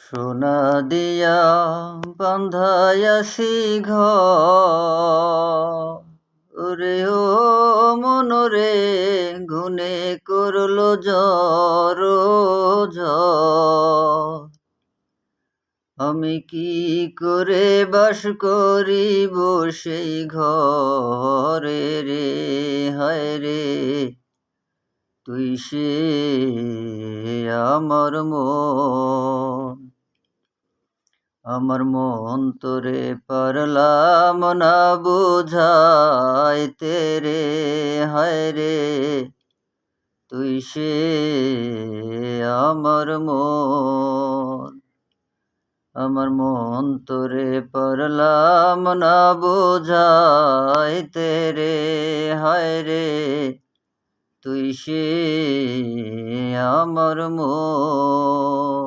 সোনা দিয়া বান্ধায়াছি ঘরে ও মনরে গুনে করলো ঝড় ঝড়। আমি কি করে বাস করিব সেই ঘরে রে, হায় রে তুই সে আমার মন। আমার মন তোরে পারলাম না বুঝাইতে রে, হায় রে তুই সে আমার মন। আমার মন তোরে পারলাম না বুঝাইতে রে, হায় রে তুই সে আমার মন।